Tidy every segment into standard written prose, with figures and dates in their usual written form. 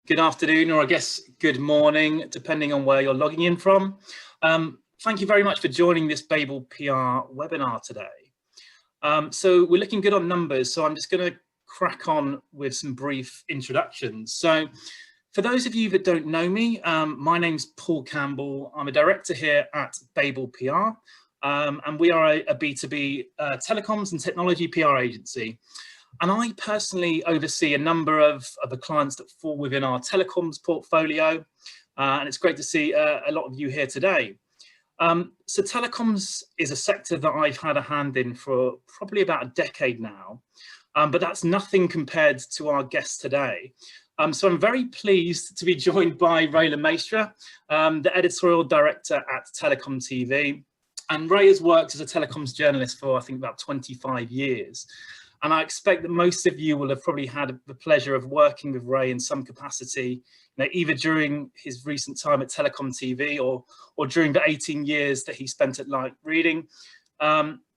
good afternoon, or I guess good morning, depending on where you're logging in from. Thank you very much for joining this Babel PR webinar today. So we're looking good on numbers, so I'm just going to crack on with some brief introductions. So for those of you that don't know me, my name's Paul Campbell. I'm a director here at Babel PR, and we are a B2B telecoms and technology PR agency. And I personally oversee a number of the clients that fall within our telecoms portfolio, and it's great to see a lot of you here today. So telecoms is a sector that I've had a hand in for probably about a decade now, but that's nothing compared to our guest today. So I'm very pleased to be joined by Ray Le Maistre, the editorial director at Telecoms TV. And Ray has worked as a telecoms journalist for, I think, about 25 years. And I expect that most of you will have probably had the pleasure of working with Ray in some capacity, either during his recent time at Telecoms TV or during the 18 years that he spent at Light Reading.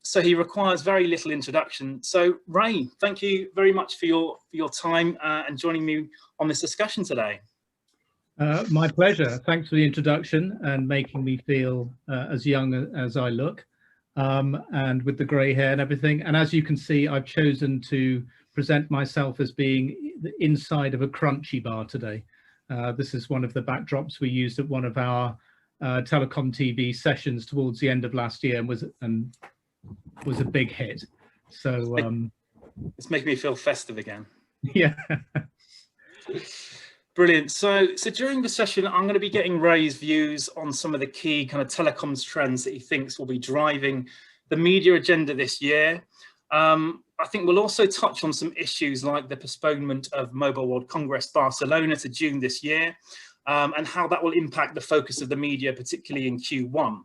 So he requires very little introduction. So Ray, thank you very much for your time and joining me on this discussion today. My pleasure. Thanks for the introduction and making me feel as young as I look. And with the grey hair and everything. And as you can see, I've chosen to present myself as being the inside of a crunchy bar today. This is one of the backdrops we used at one of our Telecom TV sessions towards the end of last year and was a big hit. So it's making me feel festive again. Yeah. Brilliant. So during the session, I'm going to be getting Ray's views on some of the key kind of telecoms trends that he thinks will be driving the media agenda this year. I think we'll also touch on some issues like the postponement of Mobile World Congress Barcelona to June this year, and how that will impact the focus of the media, particularly in Q1.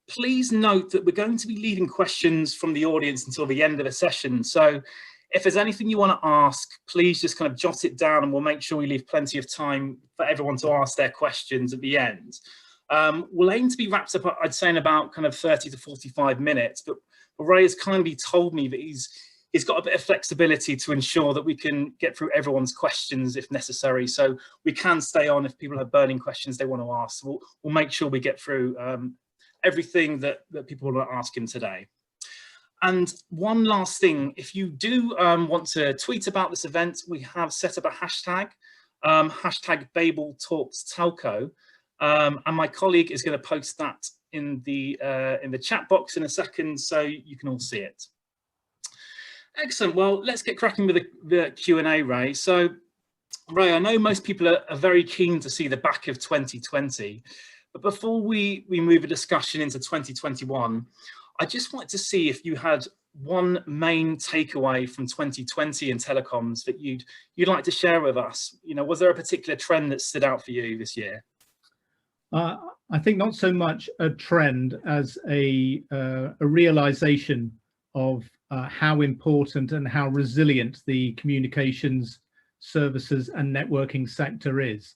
Please note that we're going to be leaving questions from the audience until the end of the session. So if there's anything you want to ask, please just kind of jot it down and we'll make sure we leave plenty of time for everyone to ask their questions at the end. We'll aim to be wrapped up, I'd say, in about kind of 30 to 45 minutes, but Ray has kindly told me that he's got a bit of flexibility to ensure that we can get through everyone's questions if necessary. So we can stay on if people have burning questions they want to ask. So we'll make sure we get through everything that people want to ask him today. And one last thing, if you do want to tweet about this event, we have set up a hashtag, hashtag Babel Talks Telco, and my colleague is going to post that in the chat box in a second, so you can all see it. Excellent. Well, let's get cracking with the Q&A, Ray. So, Ray, I know most people are very keen to see the back of 2020, but before we move a discussion into 2021. I just wanted to see if you had one main takeaway from 2020 in telecoms that you'd like to share with us. Was there a particular trend that stood out for you this year? I think not so much a trend as a realization of how important and how resilient the communications services and networking sector is.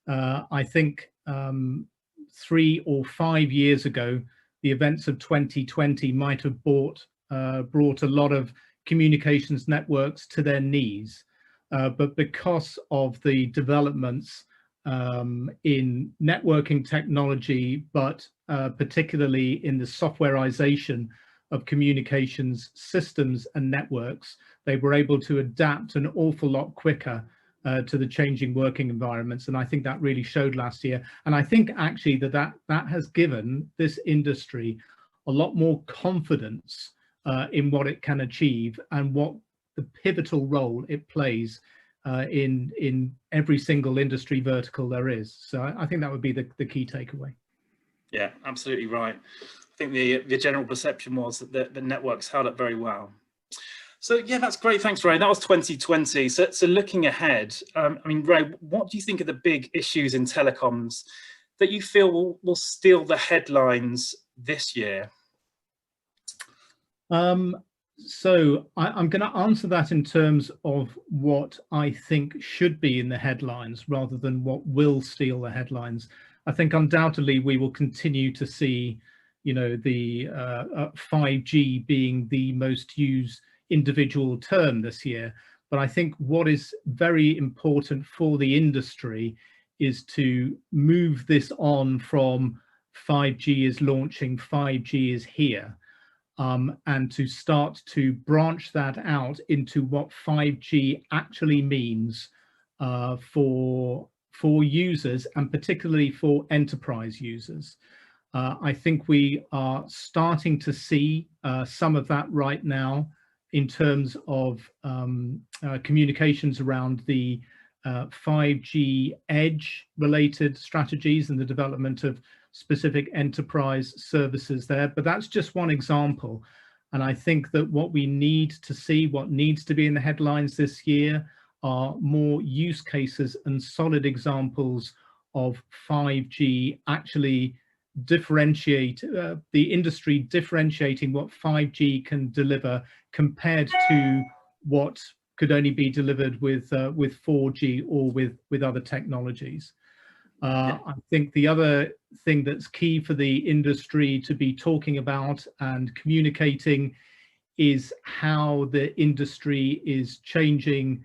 I think 3 or 5 years ago, the events of 2020 might have brought a lot of communications networks to their knees. But because of the developments in networking technology, but particularly in the softwareization of communications systems and networks, they were able to adapt an awful lot quicker to the changing working environments, and I think that really showed last year. And I think actually that has given this industry a lot more confidence in what it can achieve and what the pivotal role it plays in every single industry vertical there is. So I think that would be the key takeaway. Yeah, absolutely right. I think the general perception was that the networks held up very well. So yeah, that's great. Thanks, Ray. That was 2020. So looking ahead, I mean, Ray, what do you think are the big issues in telecoms that you feel will steal the headlines this year? So I'm going to answer that in terms of what I think should be in the headlines rather than what will steal the headlines. I think undoubtedly we will continue to see, the 5G being the most used individual term this year, But I think what is very important for the industry is to move this on from 5G is launching, 5G is here, and to start to branch that out into what 5G actually means for users, and particularly for enterprise users. I think we are starting to see some of that right now in terms of communications around the 5G edge related strategies and the development of specific enterprise services there. But that's just one example. And I think that what we need to see, what needs to be in the headlines this year, are more use cases and solid examples of 5G actually differentiate the industry, differentiating what 5G can deliver compared to what could only be delivered with 4G or with other technologies. I think the other thing that's key for the industry to be talking about and communicating is how the industry is changing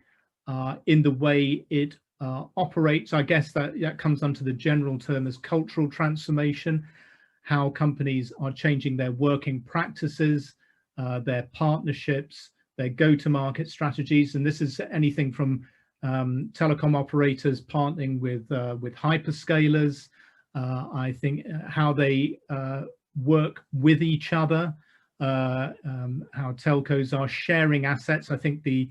in the way it operates. I guess that comes under the general term as cultural transformation, how companies are changing their working practices, their partnerships, their go-to-market strategies. And this is anything from telecom operators partnering with hyperscalers. I think how they work with each other, how telcos are sharing assets. I think the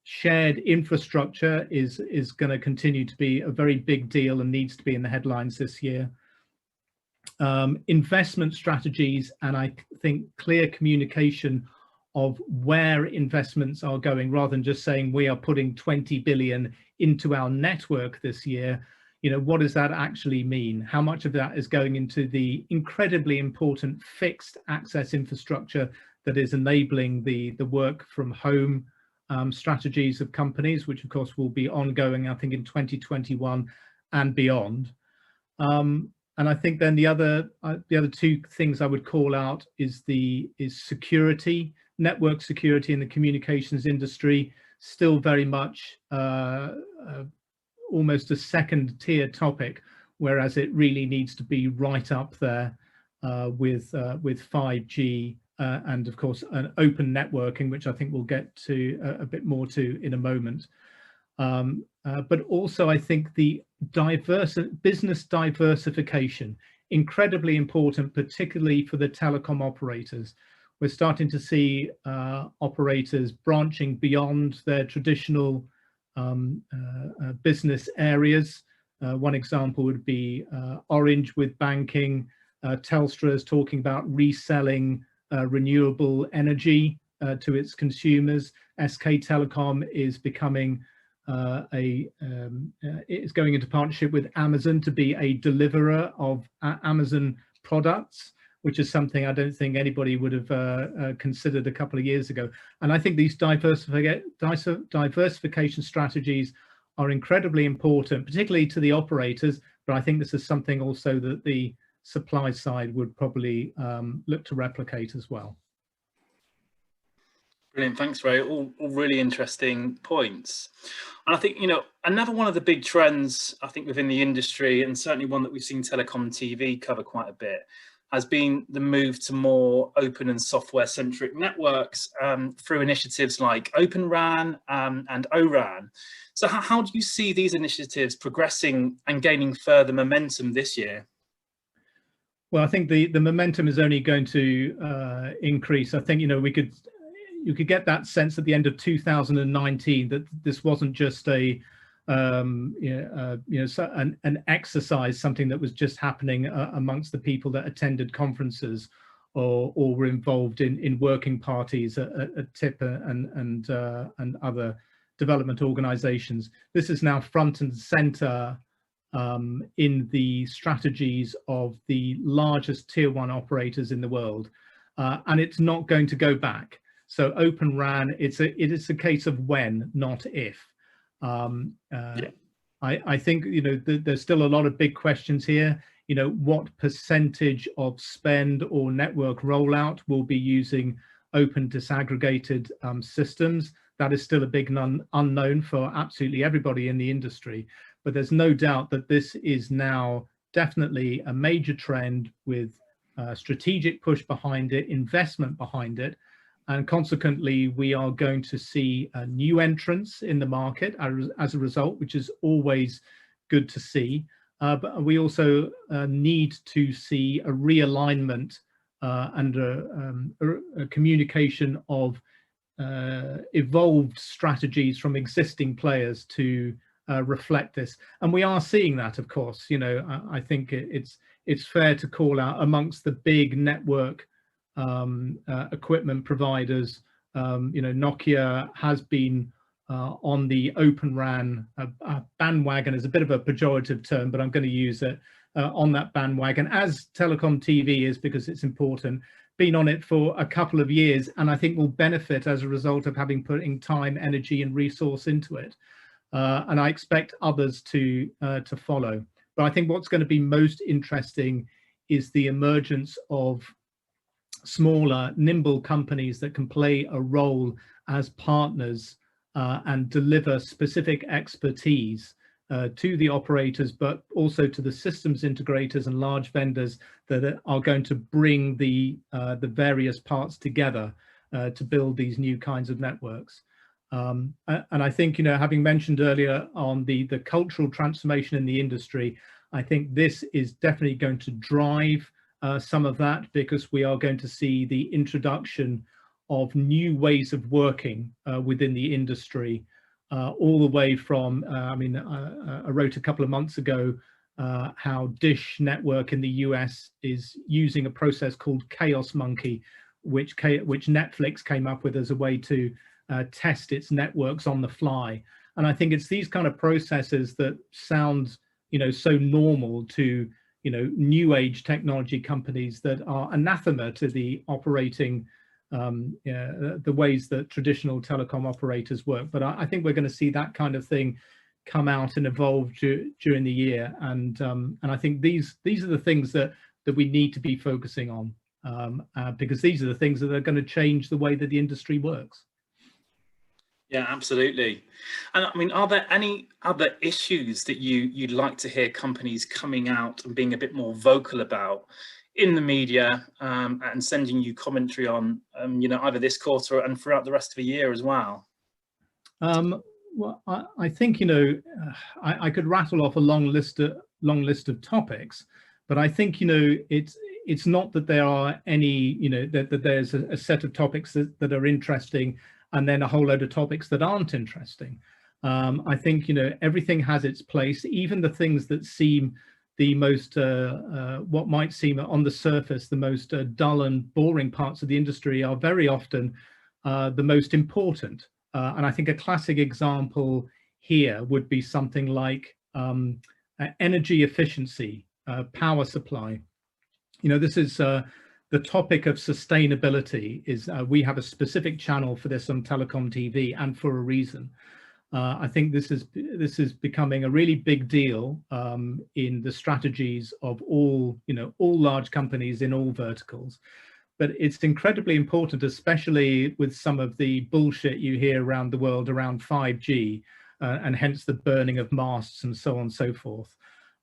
shared infrastructure is going to continue to be a very big deal and needs to be in the headlines this year. Investment strategies, and I think clear communication of where investments are going, rather than just saying we are putting 20 billion into our network this year. You know, what does that actually mean? How much of that is going into the incredibly important fixed access infrastructure that is enabling the work from home strategies of companies, which of course will be ongoing, I think, in 2021 and beyond. And I think then the other two things I would call out is security, network security in the communications industry, still very much almost a second tier topic, whereas it really needs to be right up there with 5G and of course an open networking, which I think we'll get to a bit more to in a moment. But also I think the business diversification, incredibly important, particularly for the telecom operators. We're starting to see operators branching beyond their traditional business areas. One example would be Orange with banking. Telstra is talking about reselling renewable energy to its consumers. SK Telecom is becoming is going into partnership with Amazon to be a deliverer of Amazon products, which is something I don't think anybody would have considered a couple of years ago. And I think these diversification strategies are incredibly important, particularly to the operators, but I think this is something also that the supply side would probably look to replicate as well. Brilliant, thanks, Ray. All really interesting points. And I think, you know, another one of the big trends, I think, within the industry, and certainly one that we've seen Telecom TV cover quite a bit, has been the move to more open and software-centric networks through initiatives like Open RAN and O-RAN. So how do you see these initiatives progressing and gaining further momentum this year? Well, I think the momentum is only going to increase. I think, you know, you could get that sense at the end of 2019 that this wasn't just an exercise, something that was just happening amongst the people that attended conferences or were involved in working parties at TIP and other development organizations. This is now front and center in the strategies of the largest tier 1 operators in the world, and it's not going to go back. So Open RAN, it is a case of when, not if. I think, you know, there's still a lot of big questions here. You know, what percentage of spend or network rollout will be using open disaggregated systems? that is still a big unknown for absolutely everybody in the industry. But there's no doubt that this is now definitely a major trend with strategic push behind it, investment behind it. And consequently, we are going to see new entrants in the market as a result, which is always good to see. But we also need to see a realignment and a communication of evolved strategies from existing players to reflect this. And we are seeing that, of course. You know, I think it's fair to call out amongst the big network equipment providers. You know, Nokia has been on the Open RAN bandwagon, is a bit of a pejorative term, but I'm going to use it, on that bandwagon, as Telecom TV is, because it's important. Been on it for a couple of years, and I think will benefit as a result of having putting time, energy, and resource into it. And I expect others to follow. But I think what's going to be most interesting is the emergence of smaller, nimble companies that can play a role as partners and deliver specific expertise to the operators, but also to the systems integrators and large vendors that are going to bring the various parts together to build these new kinds of networks. And I think, you know, having mentioned earlier on the cultural transformation in the industry, I think this is definitely going to drive some of that, because we are going to see the introduction of new ways of working within the industry, all the way from, I mean, I wrote a couple of months ago how Dish Network in the US is using a process called Chaos Monkey, which Netflix came up with as a way to test its networks on the fly. And I think it's these kind of processes that sound, you know, so normal to, you know, new age technology companies that are anathema to the operating the ways that traditional telecom operators work. But I think we're going to see that kind of thing come out and evolve during the year. And I think these are the things that we need to be focusing on, because these are the things that are going to change the way that the industry works. Yeah, absolutely. And I mean, are there any other issues that you'd like to hear companies coming out and being a bit more vocal about in the media, and sending you commentary on, you know, either this quarter and throughout the rest of the year as well? Well, I think, you know, I could rattle off a long list of topics, but I think, you know, it's not that there are any, you know, that there's a set of topics that are interesting and then a whole load of topics that aren't interesting. I think, you know, everything has its place, even the things that seem the most, what might seem on the surface, the most dull and boring parts of the industry are very often the most important. And I think a classic example here would be something like energy efficiency, power supply. You know, this is the topic of sustainability. Is we have a specific channel for this on Telecom TV, and for a reason. I think this is becoming a really big deal in the strategies of all, you know, all large companies in all verticals. But it's incredibly important, especially with some of the bullshit you hear around the world around 5G, and hence the burning of masts and so on and so forth.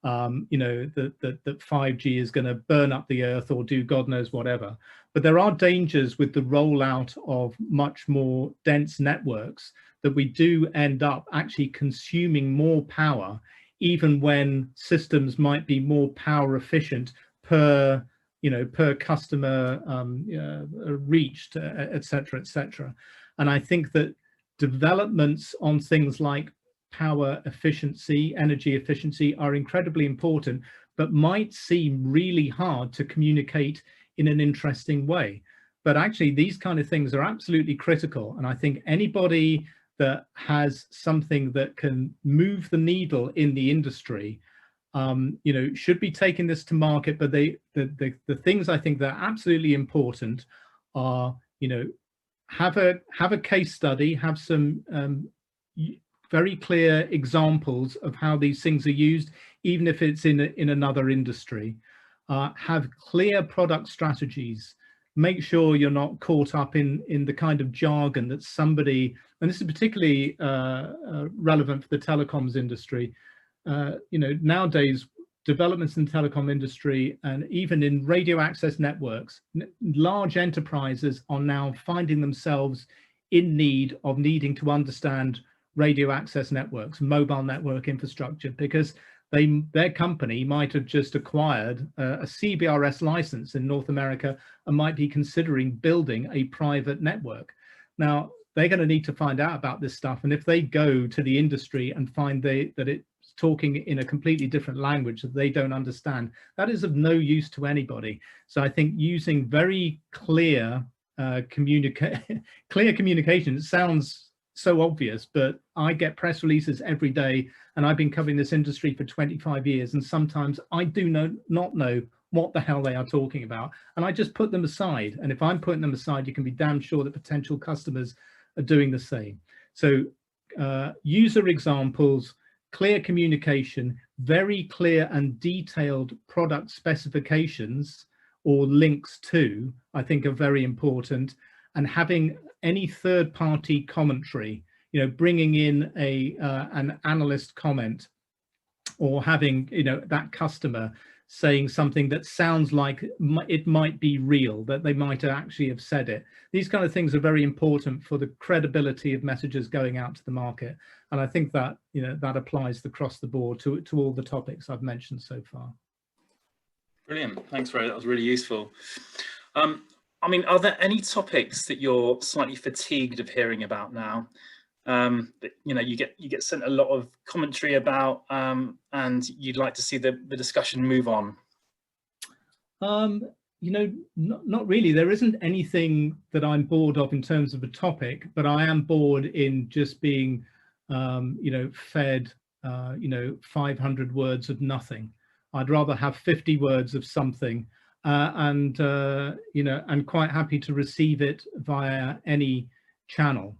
You know, that 5G is going to burn up the earth or do God knows whatever. But there are dangers with the rollout of much more dense networks, that we do end up actually consuming more power, even when systems might be more power efficient per, you know, per customer reached, et cetera, et cetera. And I think that developments on things like power efficiency, energy efficiency are incredibly important, but might seem really hard to communicate in an interesting way. But actually, these kind of things are absolutely critical. And I think anybody that has something that can move the needle in the industry, you know, should be taking this to market. But the things I think that are absolutely important are, you know, have a case study, have some very clear examples of how these things are used, even if it's in another industry. Have clear product strategies make sure you're not caught up in the kind of jargon that somebody, and this is particularly relevant for the telecoms industry. You know, nowadays, developments in the telecom industry and even in radio access networks, large enterprises are now finding themselves in need of needing to understand radio access networks, mobile network infrastructure, because their company might have just acquired a CBRS license in North America and might be considering building a private network. Now, they're going to need to find out about this stuff. And if they go to the industry and find that it's talking in a completely different language that they don't understand, that is of no use to anybody. So I think using very clear communication, it sounds so obvious, but I get press releases every day, and I've been covering this industry for 25 years, and sometimes I do not know what the hell they are talking about, and I just put them aside. And if I'm putting them aside, you can be damn sure that potential customers are doing the same. So user examples, clear communication, very clear and detailed product specifications or links to, I think, are very important. And having any third-party commentary, you know, bringing in an analyst comment, or having, you know, that customer saying something that sounds like it might be real, that they might actually have said it. These kind of things are very important for the credibility of messages going out to the market. And I think that, you know, that applies across the board to all the topics I've mentioned so far. Brilliant. Thanks, Ray. That was really useful. I mean, are there any topics that you're slightly fatigued of hearing about now? That, you know, you get sent a lot of commentary about, and you'd like to see the discussion move on? You know, not really. There isn't anything that I'm bored of in terms of a topic, but I am bored in just being, you know, fed, you know, 500 words of nothing. I'd rather have 50 words of something, and you know, and quite happy to receive it via any channel.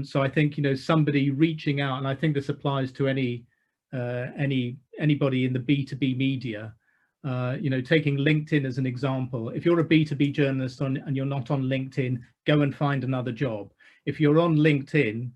So I think, you know, somebody reaching out, and I think this applies to anybody in the B2B media, you know, taking LinkedIn as an example. If you're a B2B journalist and you're not on LinkedIn, go and find another job. If you're on LinkedIn,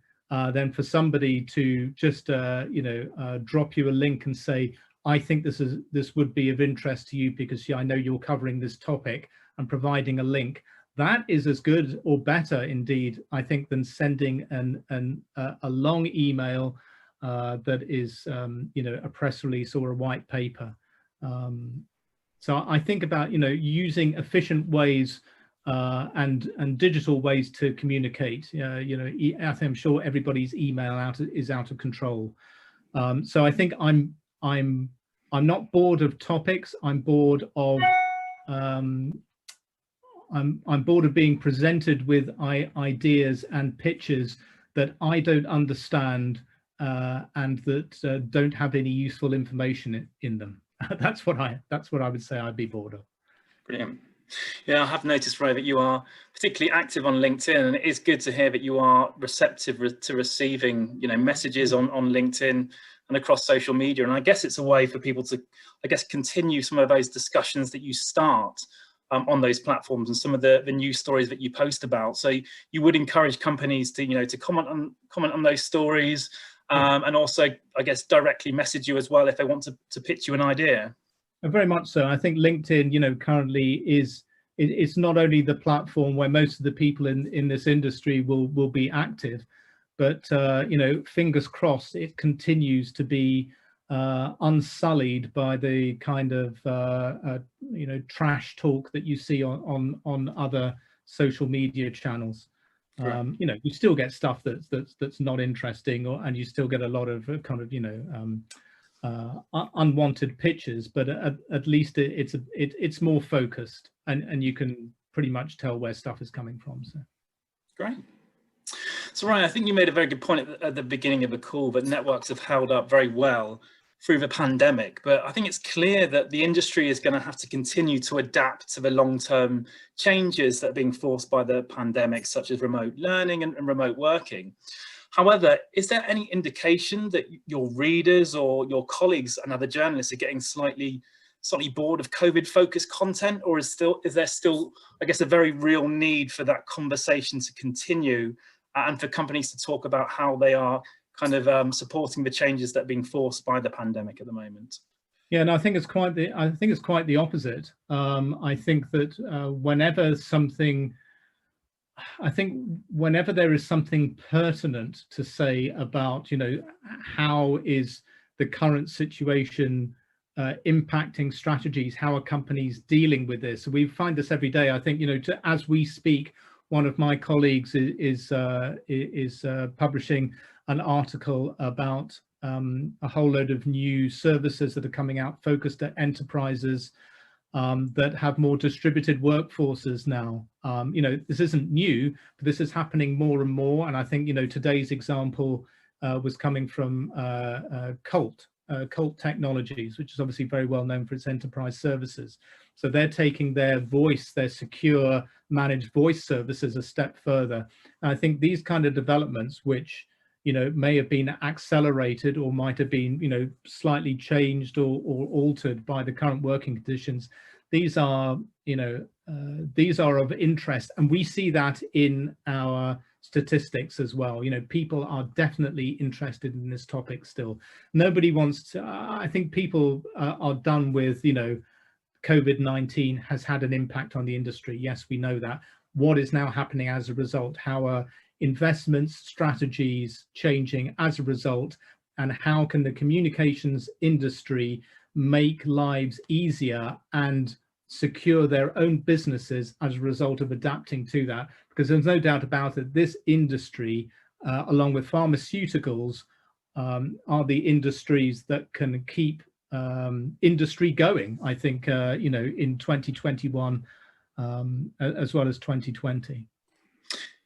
then for somebody to just, you know, drop you a link and say, I think this would be of interest to you because I know you're covering this topic, and providing a link, that is as good or better indeed, I think, than sending a long email that is, you know, a press release or a white paper. So I think about, you know, using efficient ways and digital ways to communicate. You know, I think I'm sure everybody's email is out of control. So I think I'm not bored of topics. I'm bored of I'm bored of being presented with ideas and pitches that I don't understand and that don't have any useful information in them. That's what I would say I'd be bored of. Brilliant. Yeah, I have noticed, Ray, that you are particularly active on LinkedIn, and it is good to hear that you are receptive to receiving, you know, messages on LinkedIn and across social media. And I guess it's a way for people to, I guess, continue some of those discussions that you start on those platforms, and some of the news stories that you post about. So you would encourage companies to, you know, to comment on those stories, and also, I guess, directly message you as well if they want to pitch you an idea. Very much so. I think LinkedIn, you know, currently it's not only the platform where most of the people in this industry will be active, but you know, fingers crossed, it continues to be unsullied by the kind of you know, trash talk that you see on other social media channels. You know, you still get stuff that's not interesting, and you still get a lot of kind of, you know, unwanted pictures, but at least it's more focused, and you can pretty much tell where stuff is coming from. So great. So Ryan, I think you made a very good point at the beginning of the call that networks have held up very well through the pandemic, but I think it's clear that the industry is going to have to continue to adapt to the long-term changes that are being forced by the pandemic, such as remote learning and remote working. However, is there any indication that your readers or your colleagues and other journalists are getting slightly slightly bored of COVID-focused content, or is there still, I guess, a very real need for that conversation to continue, and for companies to talk about how they are kind of supporting the changes that are being forced by the pandemic at the moment? Yeah, and I think it's quite the opposite. I think that whenever there is something pertinent to say about, how is the current situation impacting strategies, how are companies dealing with this? We find this every day. I think, as we speak, one of my colleagues is publishing an article about a whole load of new services that are coming out focused at enterprises that have more distributed workforces now. This isn't new, but this is happening more and more. And I think, today's example was coming from Colt Technologies, which is obviously very well known for its enterprise services. So they're taking their secure managed voice services a step further. And I think these kind of developments, which may have been accelerated or might have been, slightly changed or altered by the current working conditions. These are of interest, and we see that in our statistics as well. People are definitely interested in this topic still. Nobody wants to, I think people are done with, COVID-19 has had an impact on the industry. Yes, we know that. What is now happening as a result? How are investments, strategies changing as a result, and how can the communications industry make lives easier and secure their own businesses as a result of adapting to that? Because there's no doubt about it, this industry, along with pharmaceuticals, are the industries that can keep industry going, I think, in 2021 as well as 2020.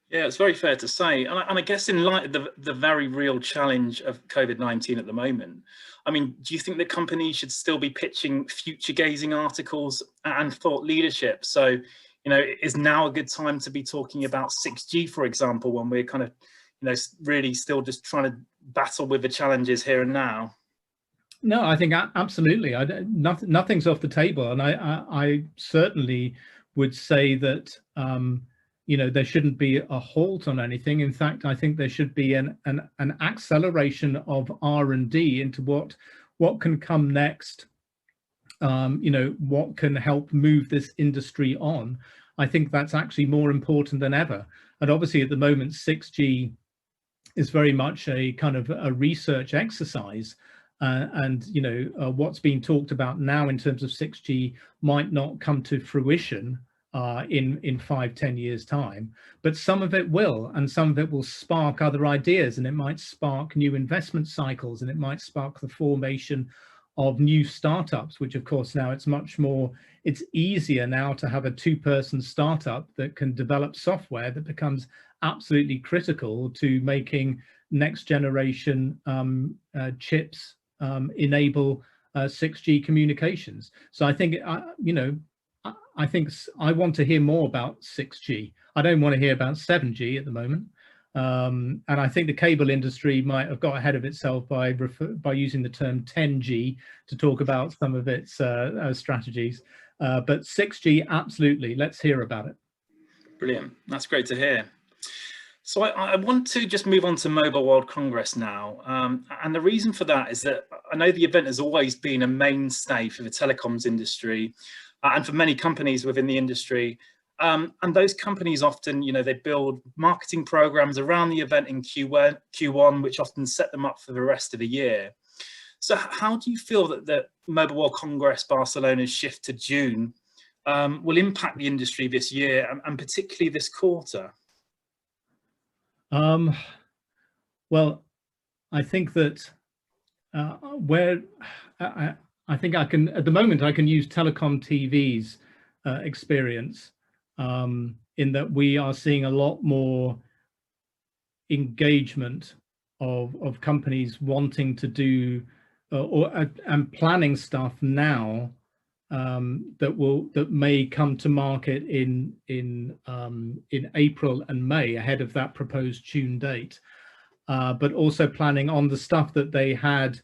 Yeah, it's very fair to say. And I guess in light of the very real challenge of COVID-19 at the moment, I mean, do you think that companies should still be pitching future-gazing articles and thought leadership? So, is now a good time to be talking about 6G, for example, when we're kind of, really still just trying to battle with the challenges here and now? No, I think absolutely. Nothing's off the table. And I certainly would say that, there shouldn't be a halt on anything. In fact, I think there should be an acceleration of R&D into what can come next, what can help move this industry on. I think that's actually more important than ever. And obviously at the moment, 6G is very much a kind of a research exercise. What's being talked about now in terms of 6G might not come to fruition in 5-10 years time, but some of it will, and some of it will spark other ideas, and it might spark new investment cycles, and it might spark the formation of new startups, which of course now it's easier now to have a 2-person startup that can develop software that becomes absolutely critical to making next generation chips enable 6G communications. So I think, I want to hear more about 6G. I don't want to hear about 7G at the moment. And I think the cable industry might have got ahead of itself by using the term 10G to talk about some of its strategies. But 6G, absolutely, let's hear about it. Brilliant, that's great to hear. So I want to just move on to Mobile World Congress now. And the reason for that is that I know the event has always been a mainstay for the telecoms industry and for many companies within the industry. And those companies often, they build marketing programs around the event in Q1, which often set them up for the rest of the year. So how do you feel that the Mobile World Congress Barcelona's shift to June will impact the industry this year, and particularly this quarter? Well, I think that I think I can, at the moment, I can use Telecom TV's experience in that we are seeing a lot more engagement of companies wanting to do and planning stuff now that may come to market in April and May ahead of that proposed June date, but also planning on the stuff that they had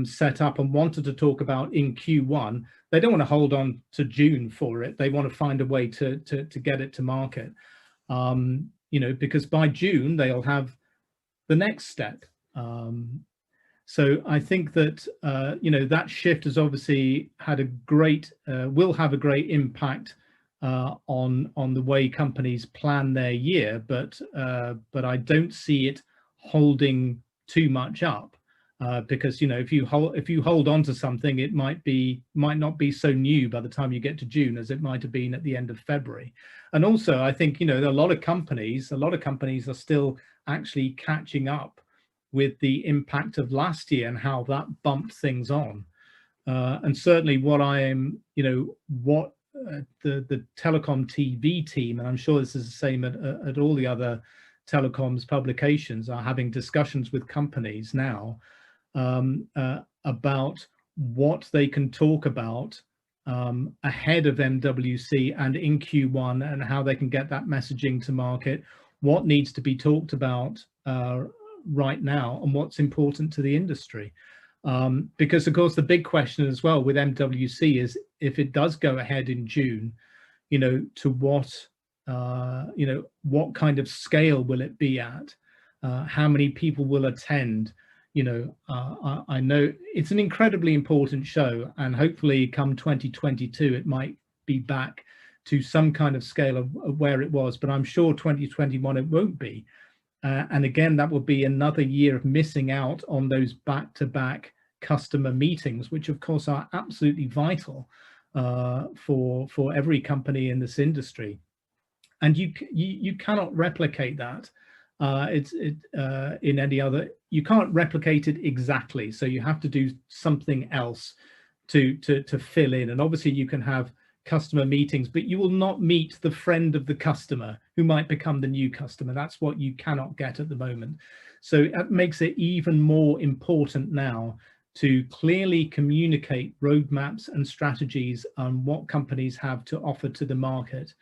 set up and wanted to talk about in Q1, they don't want to hold on to June for it. They want to find a way to get it to market, because by June they'll have the next step. So I think that that shift has obviously had a great, will have a great impact on the way companies plan their year, but I don't see it holding too much up, because if you hold on to something, it might not be so new by the time you get to June as it might have been at the end of February. And also I think a lot of companies are still actually catching up with the impact of last year and how that bumped things on. And certainly what I am, the Telecom TV team, and I'm sure this is the same at all the other telecoms publications, are having discussions with companies now about what they can talk about ahead of MWC and in Q1, and how they can get that messaging to market, what needs to be talked about right now, and what's important to the industry. Because of course the big question as well with MWC is, if it does go ahead in June, to what kind of scale will it be at? How many people will attend? I know it's an incredibly important show, and hopefully come 2022 it might be back to some kind of scale of where it was, but I'm sure 2021 it won't be. And again, that will be another year of missing out on those back-to-back customer meetings, which of course are absolutely vital for every company in this industry. And you cannot replicate that. In any other, you can't replicate it exactly. So you have to do something else to fill in. And obviously you can have customer meetings, but you will not meet the friend of the customer who might become the new customer. That's what you cannot get at the moment. So that makes it even more important now to clearly communicate roadmaps and strategies on what companies have to offer to the market,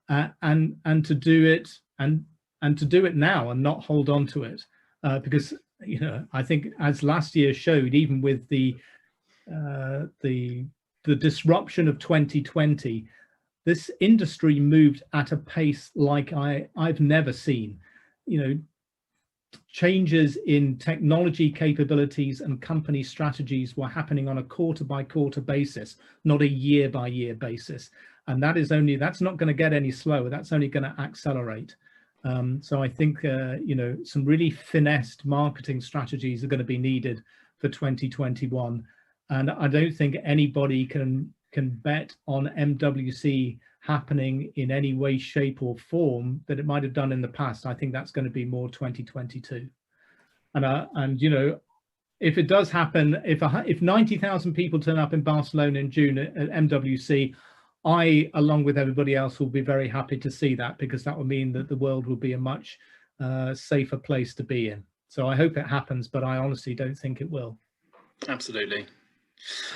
and to do it and to do it now and not hold on to it, because I think, as last year showed, even with the disruption of 2020, this industry moved at a pace like I've never seen. Changes in technology capabilities and company strategies were happening on a quarter-by-quarter basis, not a year-by-year basis. And that's not going to get any slower. That's only going to accelerate. So I think some really finessed marketing strategies are going to be needed for 2021. And I don't think anybody can bet on MWC happening in any way, shape or form that it might have done in the past. I think that's going to be more 2022. And if it does happen, if 90,000 people turn up in Barcelona in June at MWC, I, along with everybody else, will be very happy to see that, because that will mean that the world will be a much safer place to be in. So I hope it happens, but I honestly don't think it will. Absolutely.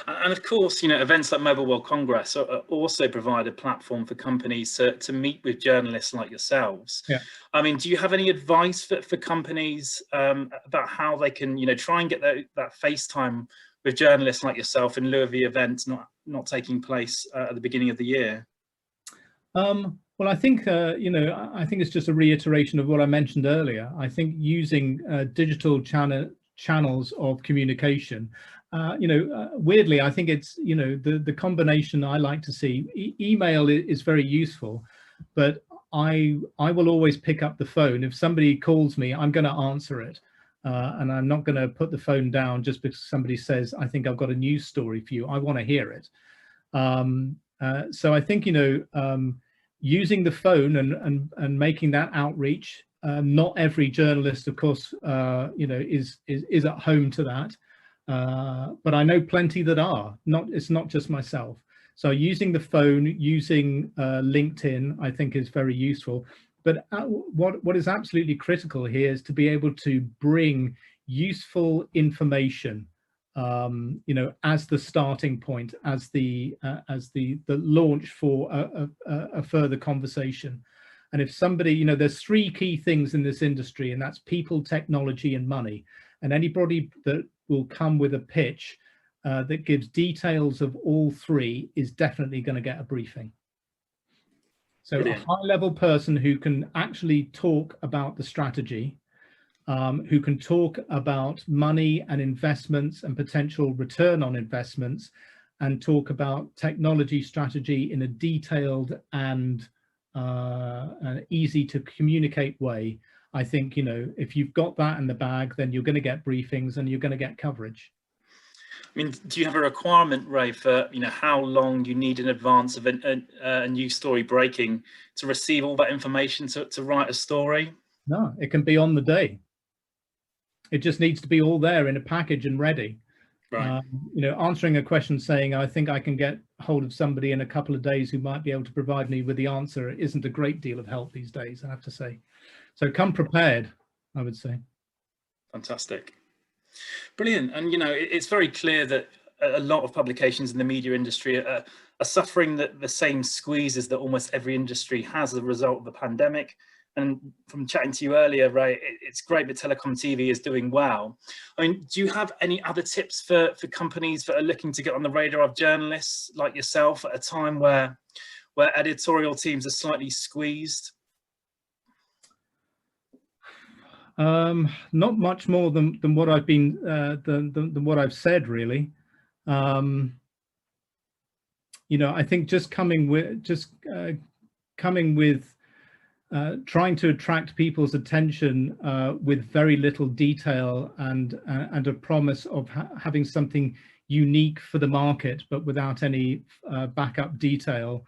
And of course, events like Mobile World Congress also provide a platform for companies to meet with journalists like yourselves. Yeah. I mean, do you have any advice for companies about how they can, try and get that face time with journalists like yourself in lieu of the events not taking place at the beginning of the year? Well, I think I think it's just a reiteration of what I mentioned earlier. I think using digital channels of communication. Weirdly, I think it's the combination I like to see. Email is very useful, but I will always pick up the phone. If somebody calls me, I'm going to answer it, and I'm not going to put the phone down just because somebody says, I think I've got a news story for you. I want to hear it. So I think using the phone and making that outreach. Not every journalist, of course, is at home to that. But I know plenty that are. It's not just myself. So using the phone, using LinkedIn, I think is very useful. But what is absolutely critical here is to be able to bring useful information, as the starting point, as the launch for a further conversation. And if somebody, there's three key things in this industry, and that's people, technology, and money. And anybody that will come with a pitch that gives details of all three is definitely going to get a briefing. So Brilliant. a high-level person who can actually talk about the strategy, who can talk about money and investments and potential return on investments, and talk about technology strategy in a detailed and easy to communicate way. I think, you know, if you've got that in the bag, then you're going to get briefings and you're going to get coverage. I mean, do you have a requirement, Ray, for, you know, how long you need in advance of a new story breaking to receive all that information to write a story? No, it can be on the day. It just needs to be all there in a package and ready. Right. You know, answering a question saying, I think I can get hold of somebody in a couple of days who might be able to provide me with the answer isn't a great deal of help these days, I have to say. So come prepared, I would say. Fantastic. Brilliant. And, you know, it's very clear that a lot of publications in the media industry are suffering the same squeezes that almost every industry has as a result of the pandemic. And from chatting to you earlier, Ray, it's great that Telecom TV is doing well. I mean, do you have any other tips for companies that are looking to get on the radar of journalists like yourself at a time where editorial teams are slightly squeezed? Not much more than what I've been than what I've said, really. You know, I think just coming with trying to attract people's attention with very little detail and a promise of having something unique for the market, but without any backup detail.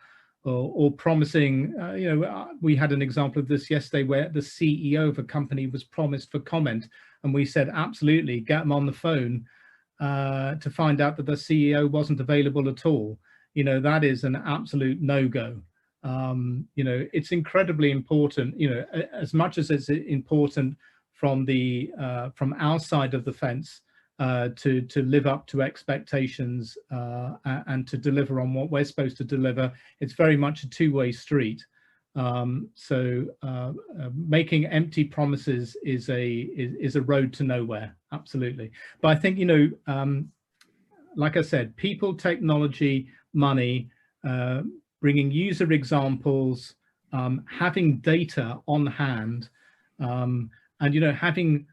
Or promising, you know, we had an example of this yesterday where the CEO of a company was promised for comment, and we said, absolutely, get them on the phone to find out that the CEO wasn't available at all. You know, that is an absolute no-go. You know, it's incredibly important, you know, as much as it's important from our side of the fence, to live up to expectations and to deliver on what we're supposed to deliver. It's very much a two-way street. So making empty promises is a road to nowhere, absolutely. But I think, you know, like I said, people, technology, money, bringing user examples, having data on hand, and, you know, having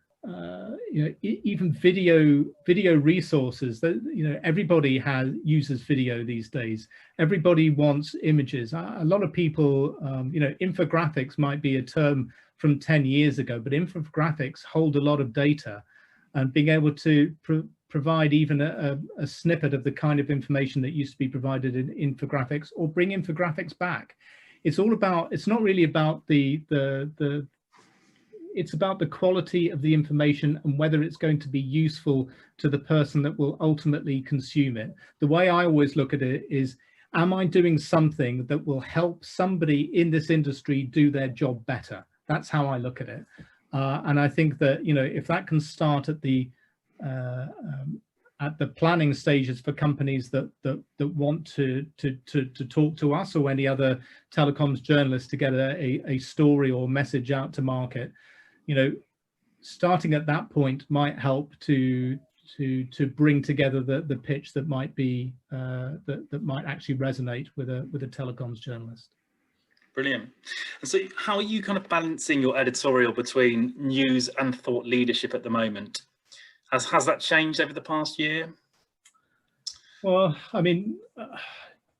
you know, even video resources that, you know, everybody uses video these days. Everybody wants images. A lot of people, you know, infographics might be a term from 10 years ago, but infographics hold a lot of data, and being able to provide even a snippet of the kind of information that used to be provided in infographics, or bring infographics back. It's all about, it's not really about it's about the quality of the information and whether it's going to be useful to the person that will ultimately consume it. The way I always look at it is, am I doing something that will help somebody in this industry do their job better? That's how I look at it. And I think that, you know, if that can start at the planning stages for companies that want to talk to us or any other telecoms journalists to get a story or message out to market, you know, starting at that point might help to bring together the pitch that might be that might actually resonate with a telecoms journalist. Brilliant. And so how are you kind of balancing your editorial between news and thought leadership at the moment? Has that changed over the past year? Well, I mean,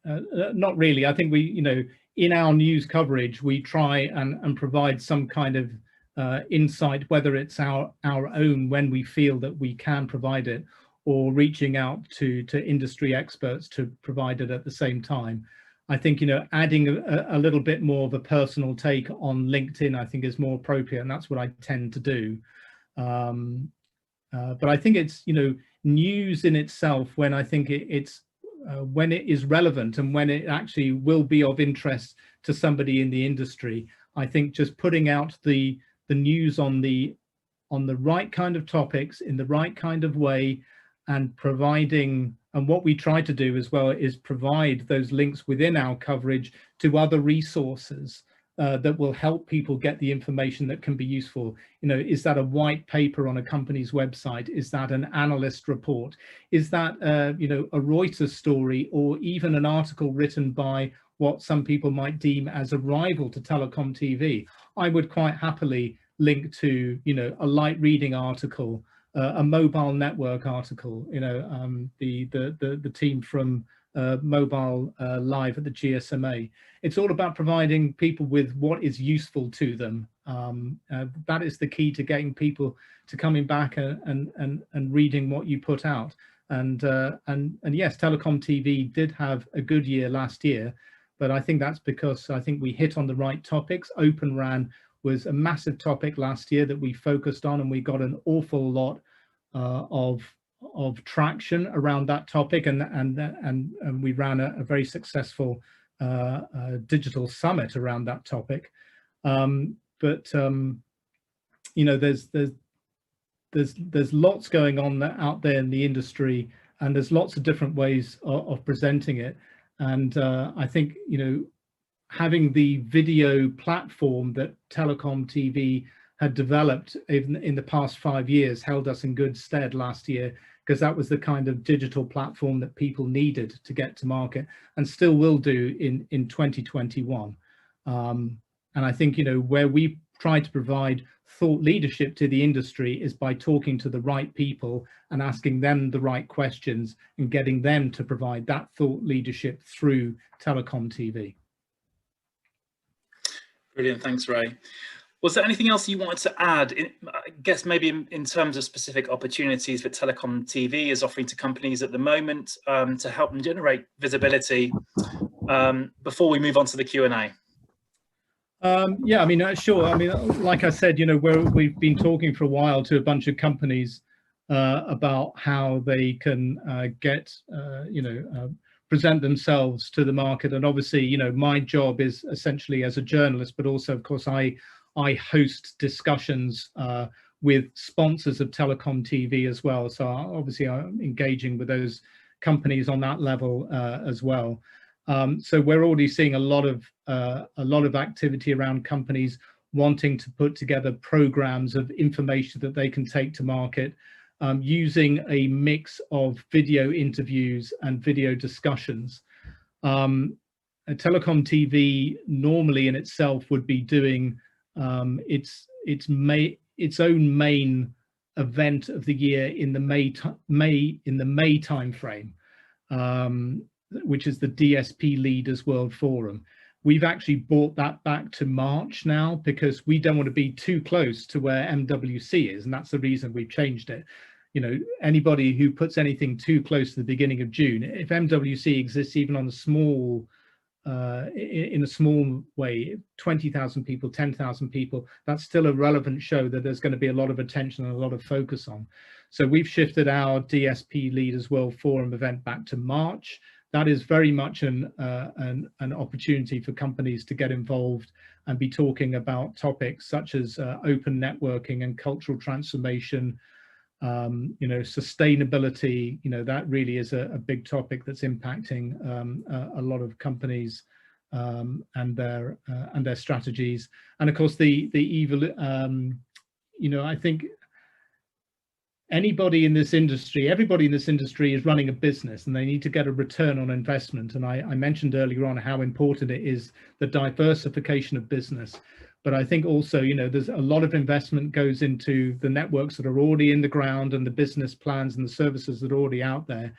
not really. I think we, you know, in our news coverage, we try and provide some kind of insight, whether it's our own when we feel that we can provide it, or reaching out to industry experts to provide it at the same time. I think, you know, adding a little bit more of a personal take on LinkedIn, I think, is more appropriate, and that's what I tend to do. But I think it's, you know, news in itself, when I think it's when it is relevant and when it actually will be of interest to somebody in the industry. I think just putting out the news on the right kind of topics in the right kind of way, and providing, and what we try to do as well is provide those links within our coverage to other resources that will help people get the information that can be useful. You know, is that a white paper on a company's website? Is that an analyst report? Is that you know, a Reuters story, or even an article written by what some people might deem as a rival to Telecom TV? I would quite happily link to, you know, a light reading article, a mobile network article. You know, the team from Mobile Live at the GSMA. It's all about providing people with what is useful to them. That is the key to getting people to coming back and reading what you put out. And yes, Telecom TV did have a good year last year, but I think that's because I think we hit on the right topics. Open RAN was a massive topic last year that we focused on, and we got an awful lot of traction around that topic, and we ran a very successful digital summit around that topic. But you know, there's lots going on out there in the industry, and there's lots of different ways of presenting it. And I think, you know, having the video platform that Telecom TV had developed in the past 5 years held us in good stead last year, because that was the kind of digital platform that people needed to get to market, and still will do in 2021. And I think, you know, where we try to provide thought leadership to the industry is by talking to the right people and asking them the right questions and getting them to provide that thought leadership through Telecom TV. Brilliant, thanks, Ray. Was there anything else you wanted to add? I guess maybe in terms of specific opportunities that Telecom TV is offering to companies at the moment to help them generate visibility before we move on to the Q&A? Yeah, I mean, sure. I mean, like I said, you know, we've been talking for a while to a bunch of companies about how they can you know, present themselves to the market. And obviously, you know, my job is essentially as a journalist, but also, of course, I host discussions with sponsors of Telecom TV as well. So obviously I'm engaging with those companies on that level as well. So we're already seeing a lot of activity around companies wanting to put together programs of information that they can take to market, using a mix of video interviews and video discussions. Telecom TV normally in itself would be doing its own main event of the year in the May timeframe, which is the DSP Leaders World Forum. We've actually brought that back to March now, because we don't want to be too close to where MWC is, and that's the reason we've changed it. You know, anybody who puts anything too close to the beginning of June, if MWC exists even on a small in a small way, 20,000 people, 10,000 people, that's still a relevant show that there's going to be a lot of attention and a lot of focus on. So we've shifted our DSP Leaders World Forum event back to March. That is very much an opportunity for companies to get involved and be talking about topics such as open networking and cultural transformation, you know, sustainability. You know, that really is a big topic that's impacting a lot of companies and their strategies. And of course, you know, I think everybody in this industry is running a business, and they need to get a return on investment. And I mentioned earlier on how important it is, the diversification of business. But I think also, you know, there's a lot of investment goes into the networks that are already in the ground and the business plans and the services that are already out there.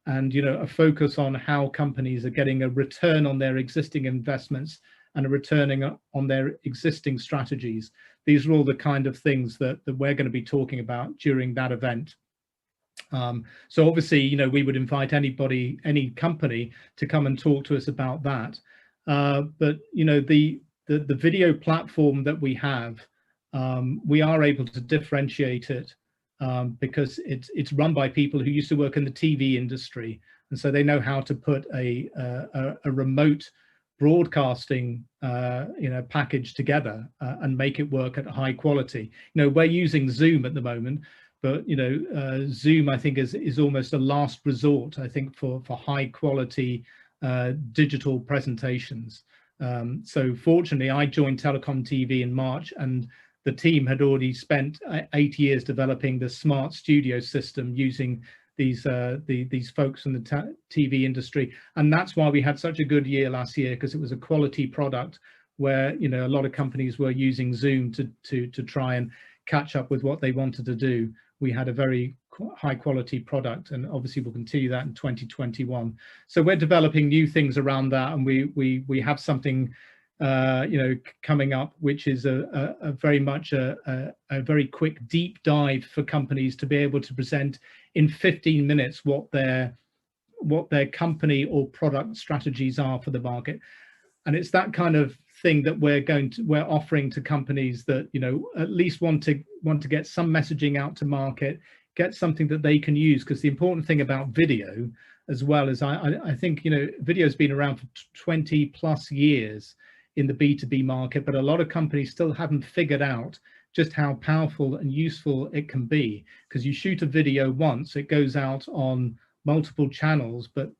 And, you know, a focus on how companies are getting a return on their existing investments and a returning on their existing strategies. These are all the kind of things that we're going to be talking about during that event. So obviously, you know, we would invite anybody, any company to come and talk to us about that. But, you know, the video platform that we have, we are able to differentiate it because it's run by people who used to work in the TV industry, and so they know how to put a remote broadcasting you know, package together and make it work at high quality. You know, we're using Zoom at the moment, but you know, Zoom I think is almost a last resort, I think, for high quality digital presentations. So fortunately, I joined Telecom TV in March, and the team had already spent 8 years developing the smart studio system using these folks in the TV industry. And that's why we had such a good year last year, because it was a quality product where, you know, a lot of companies were using Zoom to try and catch up with what they wanted to do. We had a very high quality product, and obviously we'll continue that in 2021. So we're developing new things around that, and we have something you know, coming up, which is a very much a very quick deep dive for companies to be able to present in 15 minutes what their company or product strategies are for the market. And it's that kind of thing that we're offering to companies that, you know, at least want to get some messaging out to market, get something that they can use. Because the important thing about video, as well as I think, you know, video's been around for 20 plus years in the B2B market, but a lot of companies still haven't figured out just how powerful and useful it can be. Because you shoot a video once, it goes out on multiple channels, but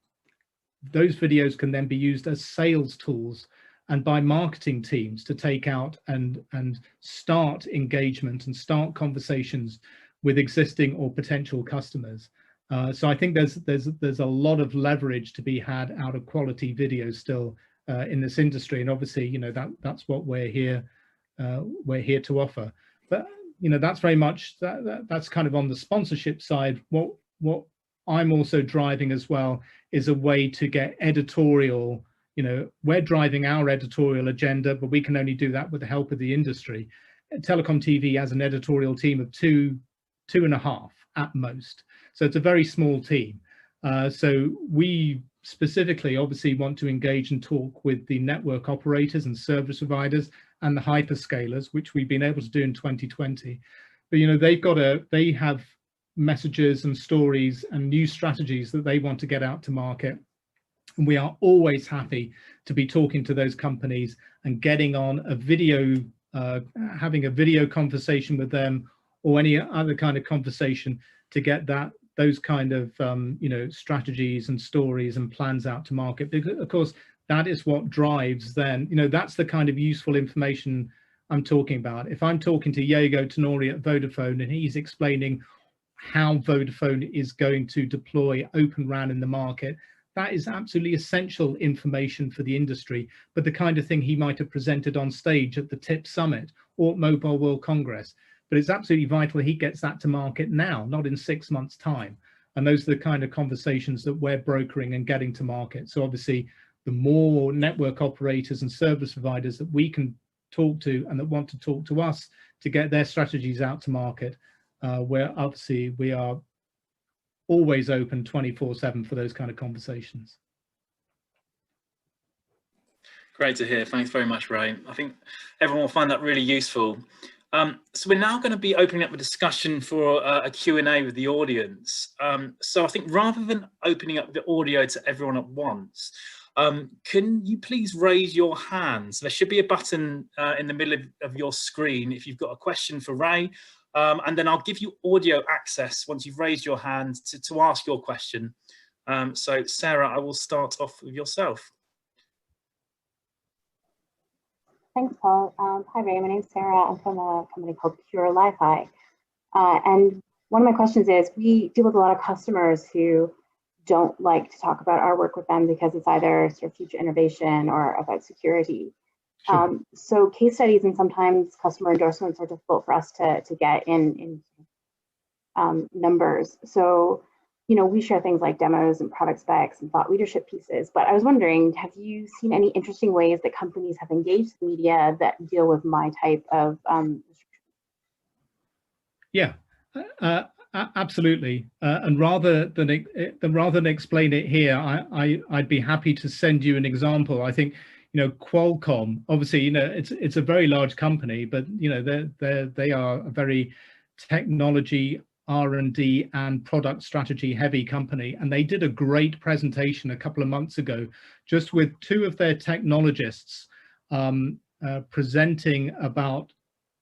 those videos can then be used as sales tools and by marketing teams to take out and start engagement and start conversations with existing or potential customers. So I think there's a lot of leverage to be had out of quality video still in this industry, and obviously, you know, that's what we're here to offer. But you know, that's very much that's kind of on the sponsorship side. What I'm also driving as well is a way to get editorial. You know, we're driving our editorial agenda, but we can only do that with the help of the industry. Telecom TV has an editorial team of two and a half at most, so it's a very small team. So we specifically obviously want to engage and talk with the network operators and service providers and the hyperscalers, which we've been able to do in 2020. But you know, they have messages and stories and new strategies that they want to get out to market. And we are always happy to be talking to those companies and getting on a video, having a video conversation with them, or any other kind of conversation to get those kind of you know, strategies and stories and plans out to market. Because of course that is what drives then, you know, that's the kind of useful information I'm talking about. If I'm talking to Diego Tenori at Vodafone and he's explaining how Vodafone is going to deploy Open RAN in the market, that is absolutely essential information for the industry, but the kind of thing he might have presented on stage at the TIP Summit or Mobile World Congress. But it's absolutely vital he gets that to market now, not in 6 months' time. And those are the kind of conversations that we're brokering and getting to market. So obviously, the more network operators and service providers that we can talk to and that want to talk to us to get their strategies out to market, where obviously we are always open 24/7 for those kind of conversations. Great to hear. Thanks very much, Ray. I think everyone will find that really useful. So we're now going to be opening up a discussion for a Q&A with the audience. So I think rather than opening up the audio to everyone at once, can you please raise your hand? So there should be a button in the middle of your screen if you've got a question for Ray, and then I'll give you audio access once you've raised your hand to ask your question. So Sarah, I will start off with yourself. Thanks, Paul. Hi, Ray. My name's Sarah. I'm from a company called Pure Li-Fi. And one of my questions is, we deal with a lot of customers who don't like to talk about our work with them because it's either sort of future innovation or about security. Sure. So case studies and sometimes customer endorsements are difficult for us to get in numbers. So, you know, we share things like demos and product specs and thought leadership pieces, but I was wondering, have you seen any interesting ways that companies have engaged the media that deal with my type of Yeah, absolutely. And rather than explain it here, I'd be happy to send you an example. I think, you know, Qualcomm, obviously, you know, it's a very large company, but you know, they are a very technology, R&D and product strategy heavy company, and they did a great presentation a couple of months ago just with two of their technologists presenting about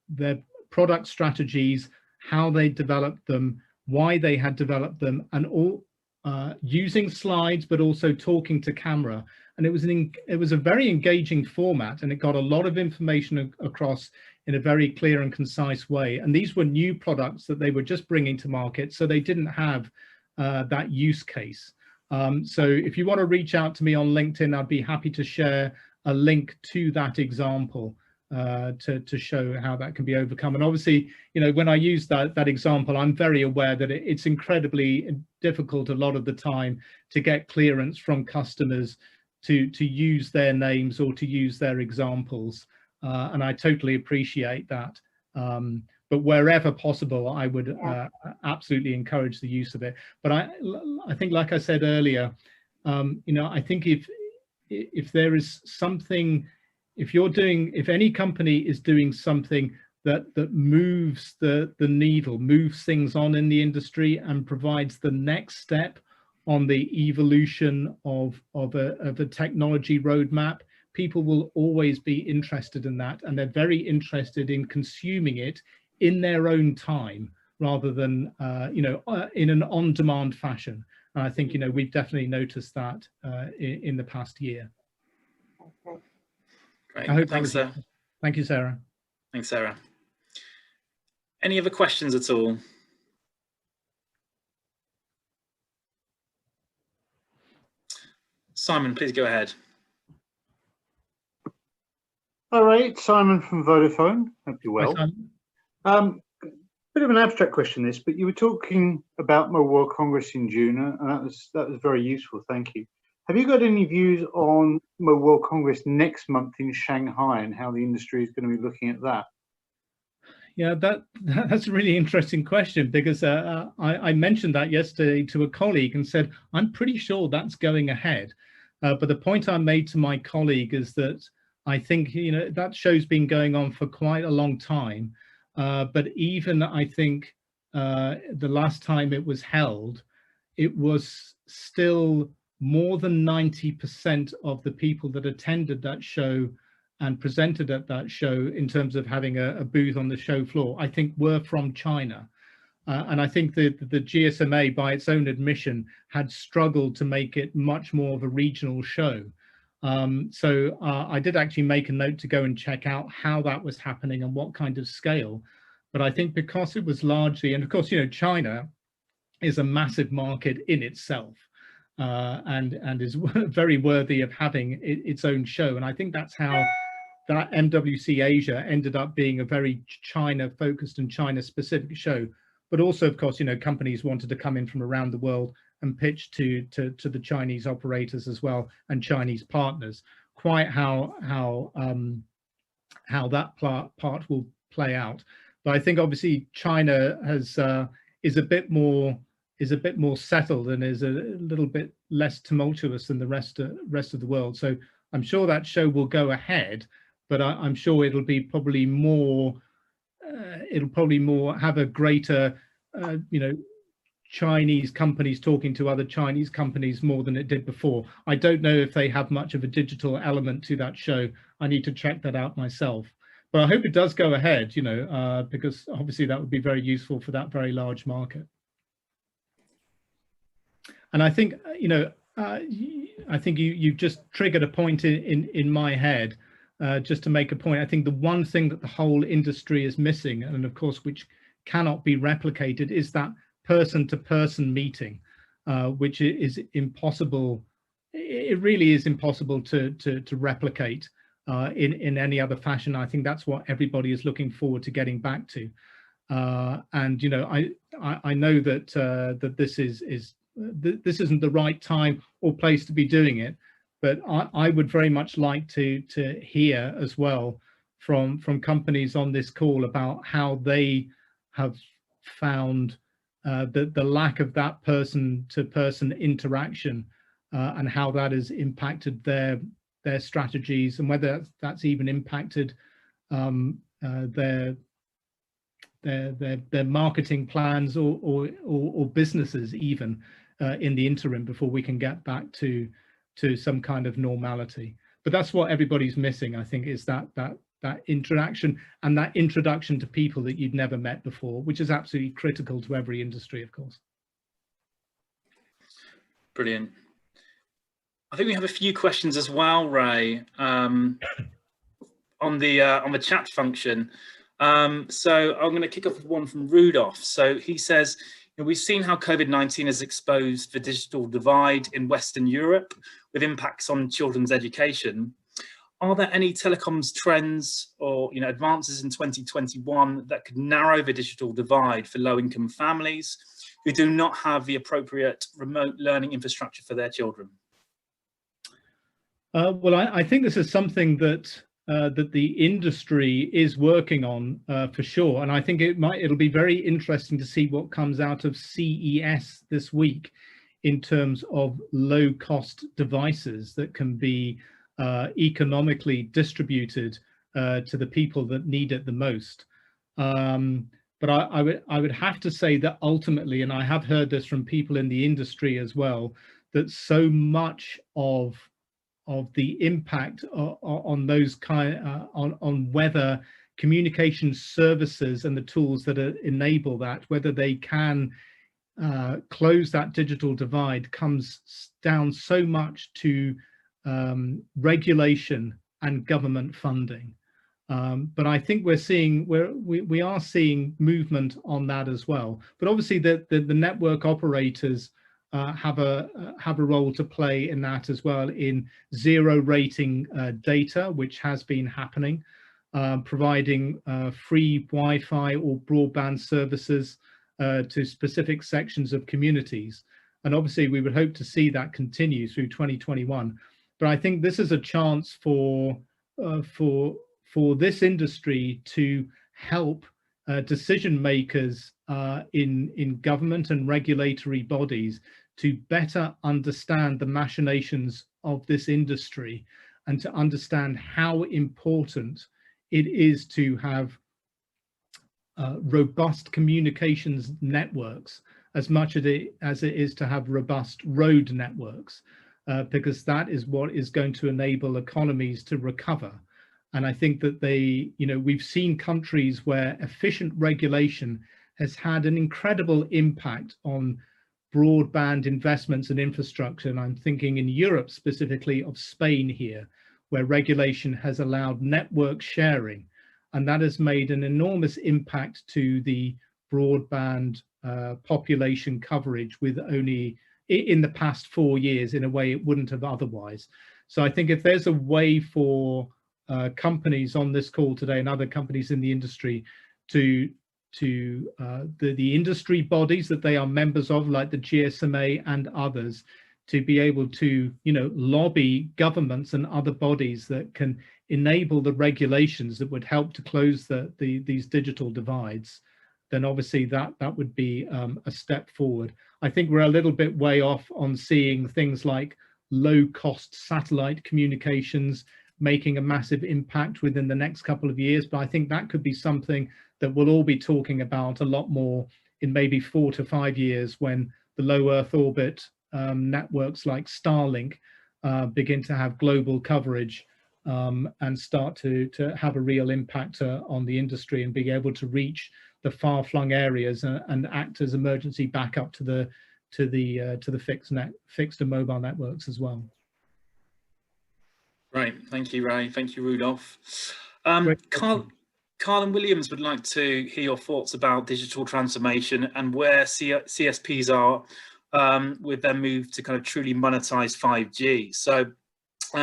their product strategies, how they developed them, why they had developed them, and using slides, but also talking to camera. And it was a very engaging format, and it got a lot of information across in a very clear and concise way. And these were new products that they were just bringing to market, so they didn't have that use case. So if you want to reach out to me on LinkedIn, I'd be happy to share a link to that example to show how that can be overcome. And obviously, you know, when I use that example, I'm very aware that it's incredibly difficult a lot of the time to get clearance from customers to use their names or to use their examples. And I totally appreciate that. But wherever possible, I would absolutely encourage the use of it. But I think, like I said earlier, you know, I think if there is something, if any company is doing something that moves the needle, moves things on in the industry and provides the next step on the evolution of a technology roadmap, people will always be interested in that, and they're very interested in consuming it in their own time rather than you know, in an on-demand fashion. And I think, you know, we've definitely noticed that in the past year. Great. Thanks, Sarah. Thank you, Sarah. Thanks, Sarah. Any other questions at all? Simon, please go ahead. All right, Simon from Vodafone. Hope you're well. Bit of an abstract question, this, but you were talking about Mobile World Congress in June, and that was very useful. Thank you. Have you got any views on Mobile World Congress next month in Shanghai and how the industry is going to be looking at that? Yeah, that's a really interesting question, because I mentioned that yesterday to a colleague and said, I'm pretty sure that's going ahead. But the point I made to my colleague is that I think, you know, that show's been going on for quite a long time. But even I think the last time it was held, it was still more than 90% of the people that attended that show and presented at that show in terms of having a booth on the show floor, I think were from China. And I think the GSMA, by its own admission, had struggled to make it much more of a regional show. So I did actually make a note to go and check out how that was happening and what kind of scale. But I think because it was largely, and of course, you know, China is a massive market in itself, and is very worthy of having its own show. And I think that's how that MWC Asia ended up being a very China-focused and China-specific show. But also, of course, you know, companies wanted to come in from around the world and pitch to the Chinese operators as well and Chinese partners. Quite how that part will play out. But I think obviously China is a bit more settled and is a little bit less tumultuous than the rest of the world. So I'm sure that show will go ahead, but I'm sure it'll be probably more. It'll probably more have a greater, you know, Chinese companies talking to other Chinese companies more than it did before. I don't know if they have much of a digital element to that show. I need to check that out myself. But I hope it does go ahead, you know, because obviously that would be very useful for that very large market. And I think, you know, I think you've just triggered a point in my head. Just to make a point, I think the one thing that the whole industry is missing, and of course which cannot be replicated, is that person-to-person meeting, which is impossible. It really is impossible to replicate in any other fashion. I think that's what everybody is looking forward to getting back to. And you know, I know that that this isn't the right time or place to be doing it. But I would very much like to hear as well from companies on this call about how they have found the lack of that person-to-person interaction and how that has impacted their strategies, and whether that's even impacted their marketing plans or businesses even in the interim before we can get back to some kind of normality. But that's what everybody's missing, I think, is that interaction and that introduction to people that you'd never met before, which is absolutely critical to every industry, of course. Brilliant. I think we have a few questions as well, Ray, on the chat function. So I'm going to kick off with one from Rudolph. So he says, we've seen how COVID-19 has exposed the digital divide in Western Europe with impacts on children's education. Are there any telecoms trends or advances in 2021 that could narrow the digital divide for low-income families who do not have the appropriate remote learning infrastructure for their children? Well, I think this is something that that the industry is working on for sure, and I think it'll be very interesting to see what comes out of CES this week in terms of low-cost devices that can be economically distributed to the people that need it the most. But I would have to say that ultimately, and I have heard this from people in the industry as well, that so much of the impact on those on whether communication services and the tools that enable that, whether they can close that digital divide, comes down so much to regulation and government funding. But I think we are seeing movement on that as well. But obviously the network operators have a role to play in that as well, in zero rating data, which has been happening, providing free Wi-Fi or broadband services to specific sections of communities. And obviously we would hope to see that continue through 2021. But I think this is a chance for this industry to help decision makers in government and regulatory bodies to better understand the machinations of this industry and to understand how important it is to have robust communications networks as much as it is to have robust road networks, because that is what is going to enable economies to recover. And I think that we've seen countries where efficient regulation has had an incredible impact on broadband investments and infrastructure. And I'm thinking in Europe specifically of Spain here, where regulation has allowed network sharing. And that has made an enormous impact to the broadband population coverage with only in the past 4 years in a way it wouldn't have otherwise. So I think if there's a way for companies on this call today and other companies in the industry to the industry bodies that they are members of, like the GSMA and others, to be able to lobby governments and other bodies that can enable the regulations that would help to close these digital divides, then obviously that would be a step forward. I think we're a little bit way off on seeing things like low-cost satellite communications making a massive impact within the next couple of years, but I think that could be something that we'll all be talking about a lot more in maybe 4 to 5 years, when the low Earth orbit networks like Starlink begin to have global coverage and start to have a real impact on the industry and being able to reach the far-flung areas and act as emergency backup to the fixed and mobile networks as well. Right, thank you, Ray. Thank you, Rudolph. Carl and Williams would like to hear your thoughts about digital transformation and where CSPs are with their move to kind of truly monetize 5G. So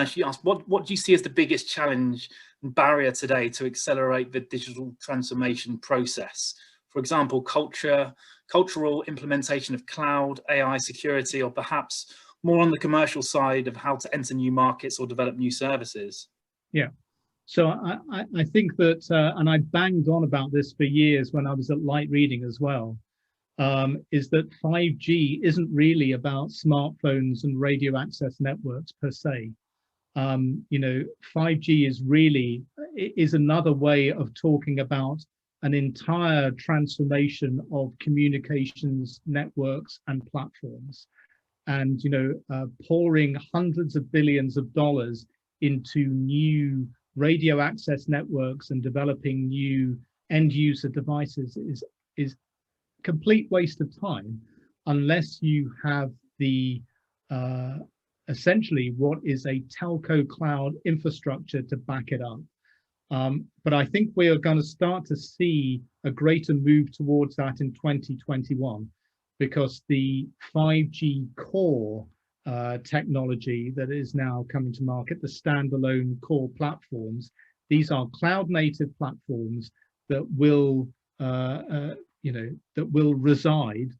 she asked, what do you see as the biggest challenge and barrier today to accelerate the digital transformation process? For example, cultural implementation of cloud, AI security, or perhaps more on the commercial side of how to enter new markets or develop new services? Yeah. So I think that, and I banged on about this for years when I was at Light Reading as well, is that 5G isn't really about smartphones and radio access networks per se. 5G is another way of talking about an entire transformation of communications networks and platforms, and pouring hundreds of billions of dollars into new radio access networks and developing new end user devices is complete waste of time unless you have the essentially what is a telco cloud infrastructure to back it up. But I think we are going to start to see a greater move towards that in 2021, because the 5G core technology that is now coming to market, the standalone core platforms, these are cloud native platforms that will, that will reside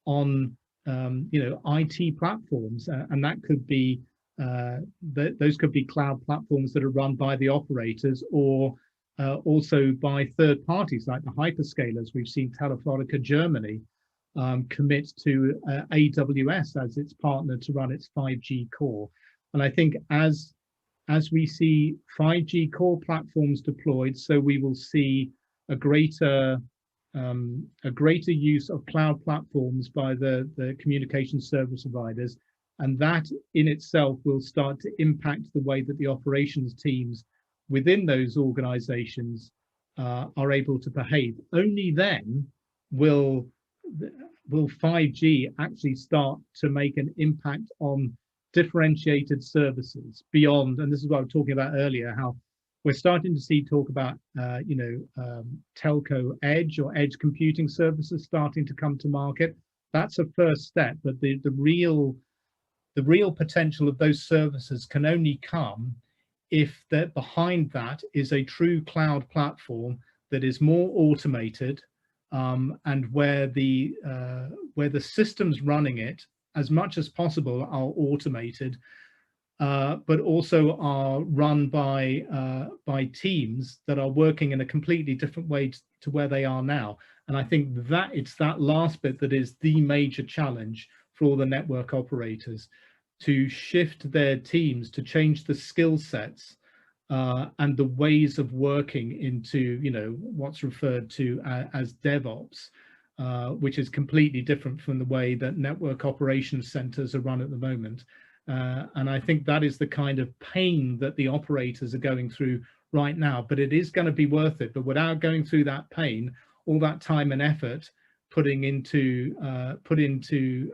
on, IT platforms, and that could be those could be cloud platforms that are run by the operators, or also by third parties like the hyperscalers. We've seen Telefónica Germany commit to AWS as its partner to run its 5G core. And I think as we see 5G core platforms deployed, so we will see a greater use of cloud platforms by the communication service providers, and that in itself will start to impact the way that the operations teams within those organizations are able to behave. Only then will 5G actually start to make an impact on differentiated services beyond, and this is what I was talking about earlier, how we're starting to see talk about telco edge or edge computing services starting to come to market. That's a first step, but the real potential of those services can only come if that behind that is a true cloud platform that is more automated, and where the systems running it as much as possible are automated, but also are run by teams that are working in a completely different way to where they are now. And I think that it's that last bit that is the major challenge for all the network operators, to shift their teams, to change the skill sets and the ways of working into, what's referred to as DevOps, which is completely different from the way that network operations centers are run at the moment. And I think that is the kind of pain that the operators are going through right now, but it is going to be worth it. But without going through that pain, all that time and effort put into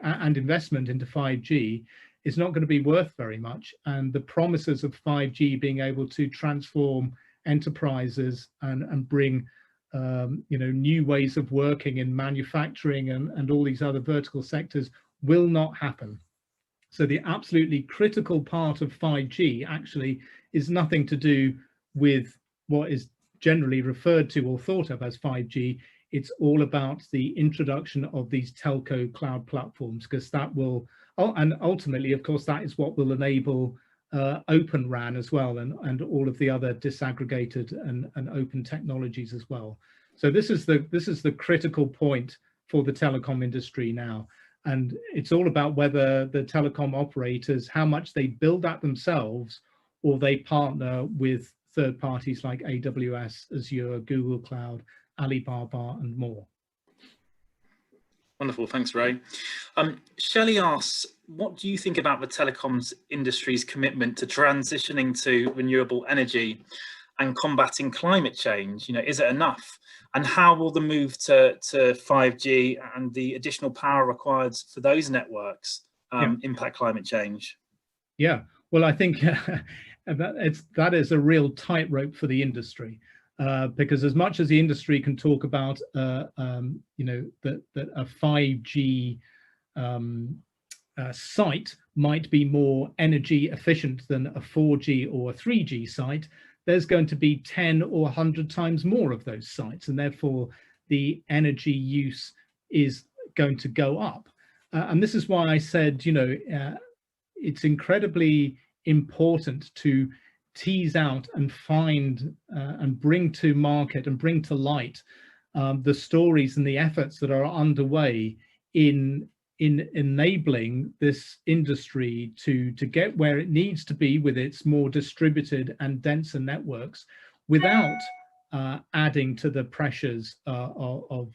and investment into 5G is not going to be worth very much. And the promises of 5G being able to transform enterprises and bring new ways of working in manufacturing and all these other vertical sectors will not happen. So the absolutely critical part of 5G actually is nothing to do with what is generally referred to or thought of as 5G. It's all about the introduction of these telco cloud platforms, because that will, and ultimately, of course, that is what will enable Open RAN as well, and all of the other disaggregated and open technologies as well. So this is the critical point for the telecom industry now. And it's all about whether the telecom operators, how much they build that themselves, or they partner with third parties like AWS, Azure, Google Cloud, Alibaba, and more. Wonderful, thanks, Ray. Shelley asks, what do you think about the telecoms industry's commitment to transitioning to renewable energy and combating climate change? Is it enough? And how will the move to 5G and the additional power required for those networks impact climate change? Yeah, well, I think that is a real tightrope for the industry, because as much as the industry can talk about, that a 5G site might be more energy efficient than a 4G or a 3G site, there's going to be 10 or 100 times more of those sites, and therefore the energy use is going to go up. And this is why I said, it's incredibly important to tease out and find and bring to market and bring to light the stories and the efforts that are underway in enabling this industry to get where it needs to be with its more distributed and denser networks, without adding to the pressures of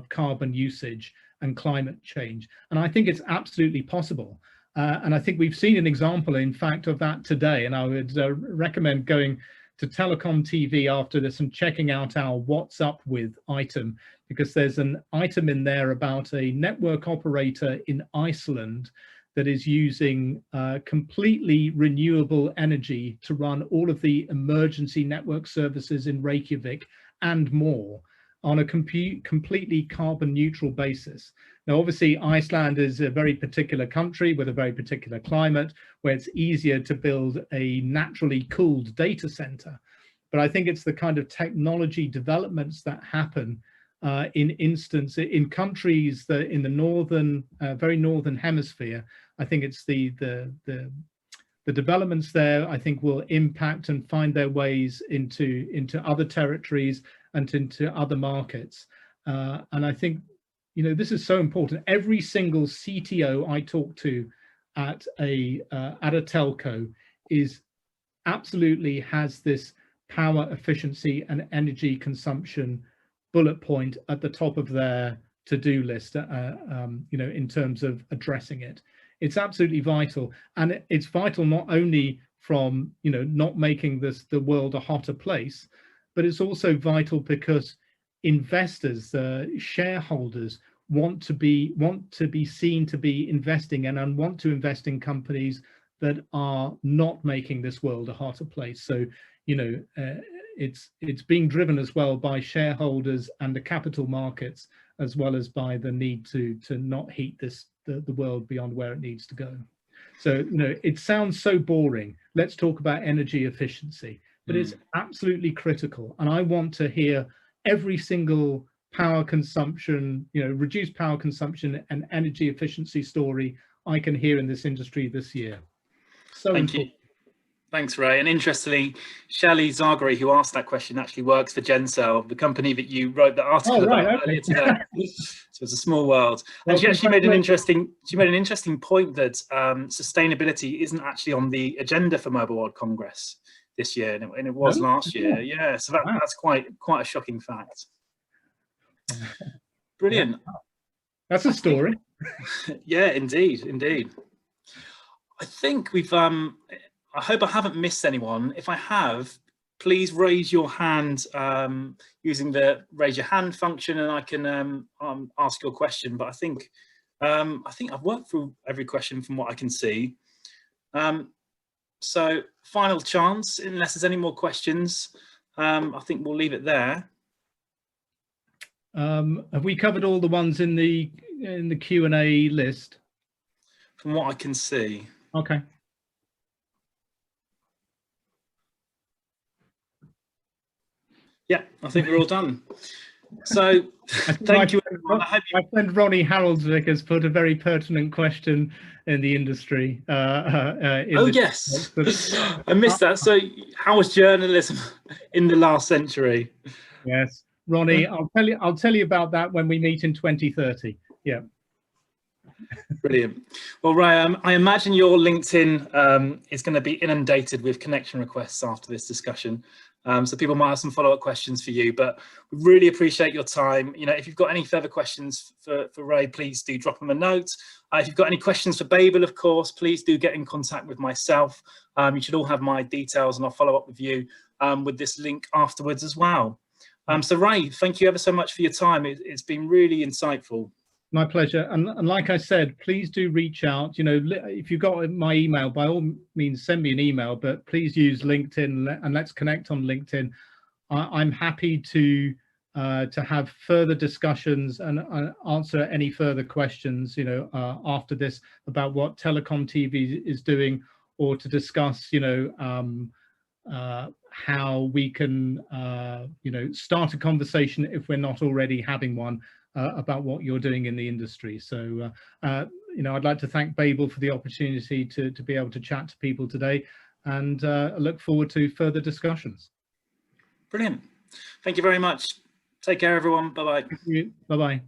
carbon usage and climate change. And I think it's absolutely possible. And I think we've seen an example, in fact, of that today. And I would recommend going to Telecom TV after this and checking out our What's Up With item, because there's an item in there about a network operator in Iceland that is using completely renewable energy to run all of the emergency network services in Reykjavik and more on a completely carbon neutral basis. Now, obviously, Iceland is a very particular country with a very particular climate where it's easier to build a naturally cooled data center. But I think it's the kind of technology developments that happen in countries that in the northern, very northern hemisphere. I think it's the developments there, I think, will impact and find their ways into other territories and into other markets. And I think, you know, this is so important. Every single CTO I talk to at a telco is absolutely has this power efficiency and energy consumption bullet point at the top of their to-do list, you know, in terms of addressing it. It's absolutely vital, and it's vital not only from, you know, not making the world a hotter place, but it's also vital because investors, shareholders want to be seen to be investing and want to invest in companies that are not making this world a hotter place. So, you know, it's being driven as well by shareholders and the capital markets, as well as by the need to not heat the world beyond where it needs to go. So, you know, it sounds so boring. Let's talk about energy efficiency, but it's absolutely critical. And I want to hear every single power consumption, you know, reduced power consumption and energy efficiency story I can hear in this industry this year. So thank you. Thanks, Ray. And interestingly, Shelley Zagari, who asked that question, actually works for Gencell, the company that you wrote the article about earlier today. So it's a small world. And she actually made an interesting point that sustainability isn't actually on the agenda for Mobile World Congress this year, and it was last year. Yeah, so that's quite a shocking fact. Brilliant. That's a story. Yeah, indeed. I think we've I hope I haven't missed anyone. If I have, please raise your hand using the raise your hand function, and I can ask your question. But I think I've worked through every question from what I can see. So final chance, unless there's any more questions. I think we'll leave it there. Have we covered all the ones in the Q&A list? From what I can see. Okay. Yeah, I think we're all done. So thank you, everyone. My friend Ronnie Haroldsvik has put a very pertinent question in the industry. Yes, I missed that. So how was journalism in the last century? Yes, Ronnie, I'll tell you about that when we meet in 2030. Yeah. Brilliant. Well, Ray, I imagine your LinkedIn is going to be inundated with connection requests after this discussion. So people might have some follow-up questions for you, but we really appreciate your time. You know, if you've got any further questions for Ray, please do drop him a note. If you've got any questions for Babel, of course, please do get in contact with myself. You should all have my details, and I'll follow up with you with this link afterwards as well. So Ray, thank you ever so much for your time. It's been really insightful. My pleasure. And like I said, please do reach out. You know, if you've got my email, by all means, send me an email, but please use LinkedIn and let's connect on LinkedIn. I'm happy to have further discussions and answer any further questions, you know, after this about what Telecom TV is doing, or to discuss, you know, how we can, you know, start a conversation if we're not already having one. About what you're doing in the industry. So, you know, I'd like to thank Babel for the opportunity to be able to chat to people today, and I look forward to further discussions. Brilliant. Thank you very much. Take care, everyone. Bye-bye. Bye-bye.